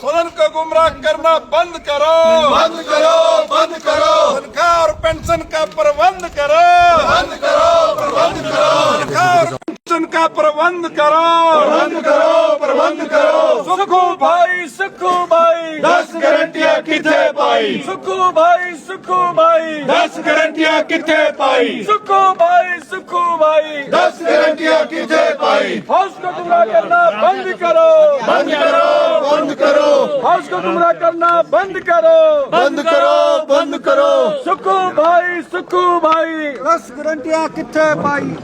सदन को गुमराह करना बंद करो, बंद करो, बंद करो, तनख्वाह और पेंशन का प्रबंध करो, बंद करो, प्रबंध करो, तनख्वाह और पेंशन का प्रबंध करो, प्रबंध करो, प्रबंध करो। सुखू भाई, सुखू भाई, 10 गारंटियां किथे पाई, सुखू भाई, सुखू भाई, 10 गारंटियां किथे पाई, सुखू भाई, सुखू भाई, 10 गारंटियां किथे पाई। हाउस को गुमराह करना बंद करो, बंद करो, बंद करो, हाउस को गुमराह करना बंद करो, बंद करो, बंद करो। सुखू भाई, सुखू भाई, 10 गारंटियां किथे पाई।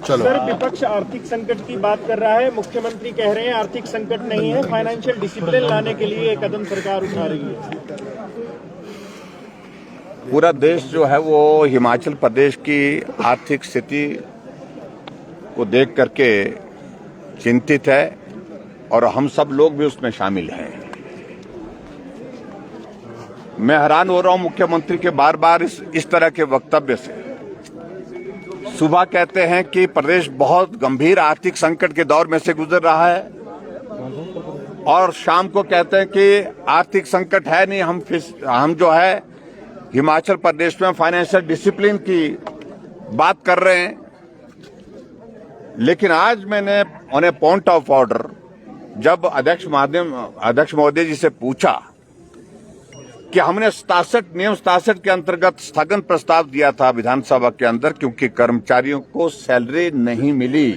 सर, विपक्ष आर्थिक संकट की बात कर रहा है। मुख्यमंत्री कह रहे हैं आर्थिक संकट नहीं है, फाइनेंशियल डिसिप्लिन लाने के लिए एक कदम सरकार उठा रही है। पूरा देश जो है वो हिमाचल प्रदेश की आर्थिक स्थिति को देख करके चिंतित है और हम सब लोग भी उसमें शामिल हैं। मैं हैरान हो रहा हूं मुख्यमंत्री के बार बार इस तरह के वक्तव्य से। सुबह कहते हैं कि प्रदेश बहुत गंभीर आर्थिक संकट के दौर में से गुजर रहा है और शाम को कहते हैं कि आर्थिक संकट है नहीं, हम जो है हिमाचल प्रदेश में फाइनेंशियल डिसिप्लिन की बात कर रहे हैं। लेकिन आज मैंने उन्हें पॉइंट ऑफ ऑर्डर जब अध्यक्ष महोदय जी से पूछा कि हमने नियम 67 के अंतर्गत स्थगन प्रस्ताव दिया था विधानसभा के अंदर, क्योंकि कर्मचारियों को सैलरी नहीं मिली,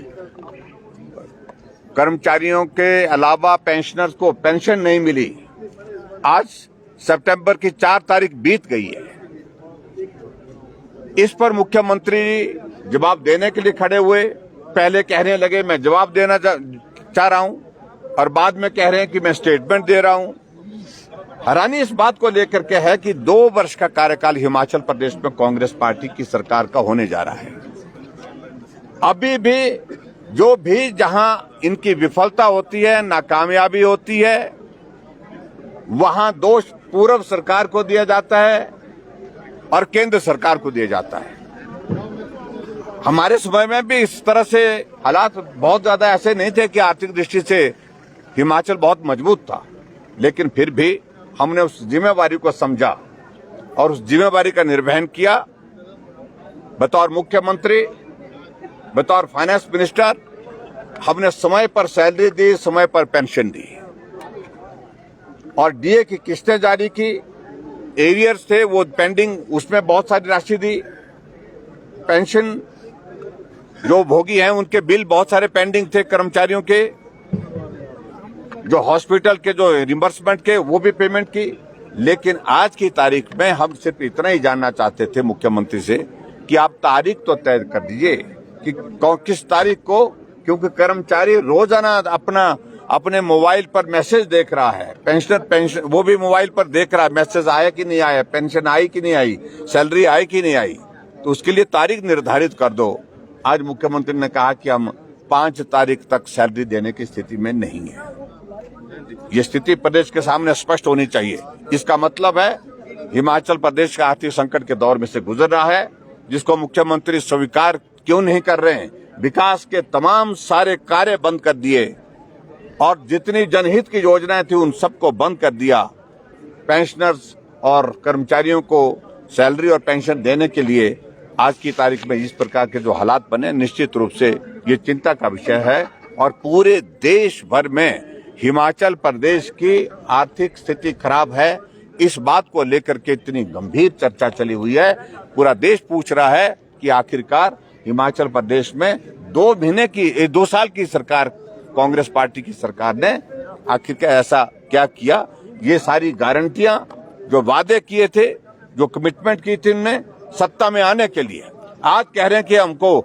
कर्मचारियों के अलावा पेंशनर्स को पेंशन नहीं मिली। आज सितंबर की 4 तारीख बीत गई है। इस पर मुख्यमंत्री जवाब देने के लिए खड़े हुए। पहले कहने लगे मैं जवाब देना चाह रहा हूं और बाद में कह रहे हैं कि मैं स्टेटमेंट दे रहा हूं। हैरानी इस बात को लेकर के है कि 2 वर्ष का कार्यकाल हिमाचल प्रदेश में कांग्रेस पार्टी की सरकार का होने जा रहा है। अभी भी जहां इनकी विफलता होती है, नाकामयाबी होती है, वहां दोष पूर्व सरकार को दिया जाता है और केंद्र सरकार को दिया जाता है। हमारे समय में भी इस तरह से हालात बहुत ज्यादा ऐसे नहीं थे कि आर्थिक दृष्टि से हिमाचल बहुत मजबूत था, लेकिन फिर भी हमने उस जिम्मेवारी को समझा और उस जिम्मेवारी का निर्वहन किया। बतौर मुख्यमंत्री, बतौर फाइनेंस मिनिस्टर हमने समय पर सैलरी दी, समय पर पेंशन दी और डीए की किस्तें जारी की। एरियर्स थे वो पेंडिंग, उसमें बहुत सारी राशि दी। पेंशन जो भोगी हैं उनके बिल बहुत सारे पेंडिंग थे, कर्मचारियों के जो हॉस्पिटल के जो रिम्बर्समेंट के वो भी पेमेंट की। लेकिन आज की तारीख में हम सिर्फ इतना ही जानना चाहते थे मुख्यमंत्री से कि आप तारीख तो तय कर दीजिए कि किस तारीख को, क्योंकि कर्मचारी रोजाना अपने मोबाइल पर मैसेज देख रहा है। पेंशन वो भी मोबाइल पर देख रहा है, मैसेज आया कि नहीं आया, पेंशन आई कि नहीं आई, सैलरी आई कि नहीं आई, तो उसके लिए तारीख निर्धारित कर दो। आज मुख्यमंत्री ने कहा कि हम 5 तारीख तक सैलरी देने की स्थिति में नहीं है। ये स्थिति प्रदेश के सामने स्पष्ट होनी चाहिए। इसका मतलब है हिमाचल प्रदेश का आर्थिक संकट के दौर में से गुजर रहा है, जिसको मुख्यमंत्री स्वीकार क्यों नहीं कर रहे हैं। विकास के तमाम सारे कार्य बंद कर दिए और जितनी जनहित की योजनाएं थी उन सबको बंद कर दिया। पेंशनर्स और कर्मचारियों को सैलरी और पेंशन देने के लिए आज की तारीख में इस प्रकार के जो हालात बने, निश्चित रूप से ये चिंता का विषय है और पूरे देश भर में हिमाचल प्रदेश की आर्थिक स्थिति खराब है। इस बात को लेकर के इतनी गंभीर चर्चा चली हुई है। पूरा देश पूछ रहा है कि आखिरकार हिमाचल प्रदेश में 2 साल की सरकार, कांग्रेस पार्टी की सरकार ने आखिरकार ऐसा क्या किया। ये सारी गारंटियां जो वादे किए थे, जो कमिटमेंट की थी उन्होंने सत्ता में आने के लिए, आज कह रहे हैं कि हमको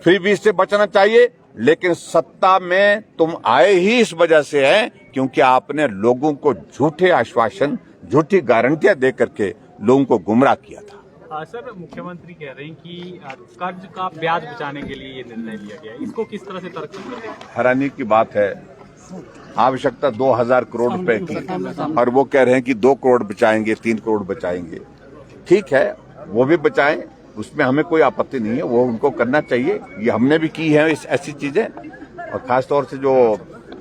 फ्रीबीज से बचना चाहिए, लेकिन सत्ता में तुम आए ही इस वजह से हैं क्योंकि आपने लोगों को झूठे आश्वासन, झूठी गारंटियां दे करके लोगों को गुमराह किया था। सर, मुख्यमंत्री कह रहे हैं कि कर्ज का ब्याज बचाने के लिए ये निर्णय लिया गया, इसको किस तरह से तर्क करते हैं? हैरानी की बात है, आवश्यकता 2000 करोड़ रुपए की और वो कह रहे हैं कि 2 करोड़ बचाएंगे, 3 करोड़ बचाएंगे। ठीक है, वो भी बचाएं, उसमें हमें कोई आपत्ति नहीं है, वो उनको करना चाहिए। ये हमने भी की है ऐसी चीजें, और खासतौर से जो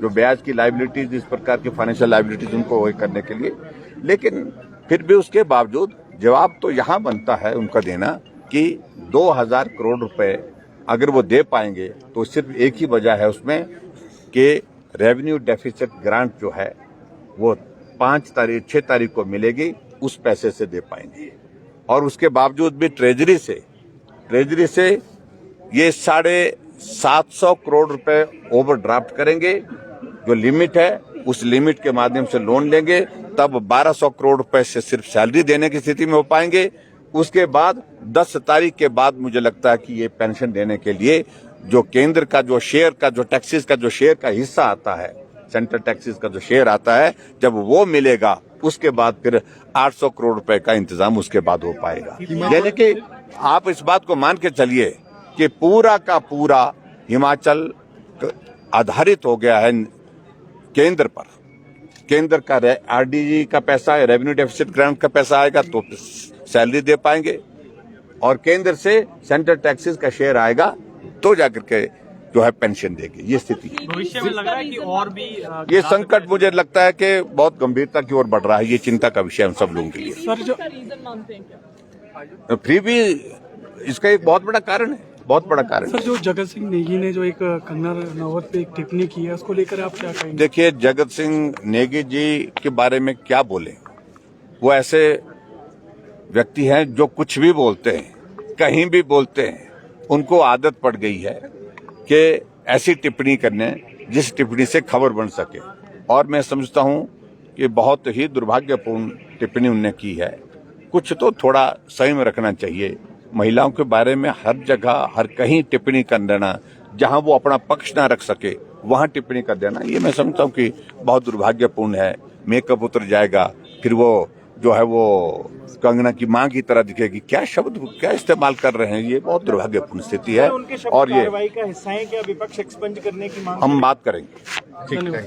जो ब्याज की लाइबिलिटीज, इस प्रकार की फाइनेंशियल लाइबिलिटीज उनको करने के लिए। लेकिन फिर भी उसके बावजूद जवाब तो यहाँ बनता है उनका देना कि 2000 करोड़ रुपए अगर वो दे पाएंगे तो सिर्फ एक ही वजह है उसमें कि रेवेन्यू डेफिसिट ग्रांट जो है वो 6 तारीख को मिलेगी, उस पैसे से दे पाएंगे। और उसके बावजूद भी ट्रेजरी से ये 750 करोड़ रुपए ओवरड्राफ्ट करेंगे, जो लिमिट है उस लिमिट के माध्यम से लोन लेंगे, तब 1200 करोड़ रुपए से सिर्फ सैलरी देने की स्थिति में हो पाएंगे। उसके बाद 10 तारीख के बाद मुझे लगता है कि ये पेंशन देने के लिए जो केंद्र का जो शेयर का जो टैक्सेस का जो शेयर का हिस्सा आता है, सेंट्रल टैक्सेस का जो शेयर आता है, जब वो मिलेगा उसके बाद फिर 800 करोड़ रुपए का इंतजाम उसके बाद हो पाएगा। यानी कि आप इस बात को मान के चलिए कि पूरा का पूरा हिमाचल आधारित हो गया है केंद्र पर। केंद्र का आरडीजी का पैसा, रेवेन्यू डेफिसिट ग्रांट का पैसा आएगा तो सैलरी दे पाएंगे, और केंद्र से सेंट्रल टैक्सेस का शेयर आएगा तो जाकर के जो है पेंशन देगी। ये स्थिति भविष्य में लग रहा है कि और भी ये संकट मुझे लगता है कि बहुत गंभीरता की ओर बढ़ रहा है। ये चिंता का विषय हम सब लोगों के लिए। सर जो फिर भी इसका एक बहुत बड़ा कारण है, बहुत बड़ा कारण। सर जो जगत सिंह नेगी ने जो एक कंगना रनावत पे एक टिप्पणी की है, उसको लेकर आप क्या कहेंगे? देखिए, जगत सिंह नेगी जी के बारे में क्या बोले, वो ऐसे व्यक्ति हैं जो कुछ भी बोलते हैं, कहीं भी बोलते हैं। उनको आदत पड़ गई है कि ऐसी टिप्पणी करने जिस टिप्पणी से खबर बन सके, और मैं समझता हूं कि बहुत ही दुर्भाग्यपूर्ण टिप्पणी उन्होंने की है। कुछ तो थोड़ा संयम रखना चाहिए। महिलाओं के बारे में हर जगह हर कहीं टिप्पणी कर देना, जहां वो अपना पक्ष ना रख सके वहां टिप्पणी कर देना, ये मैं समझता हूं कि बहुत दुर्भाग्यपूर्ण है। मेकअप उतर जाएगा, फिर वो जो है वो कंगना की मां की तरह दिखेगी। क्या शब्द क्या इस्तेमाल कर रहे हैं, ये बहुत दुर्भाग्यपूर्ण स्थिति है। और ये कार्रवाई का हिस्सा है क्या विपक्ष एक्सपंज करने की मांग? हम बात करेंगे। ठीक है।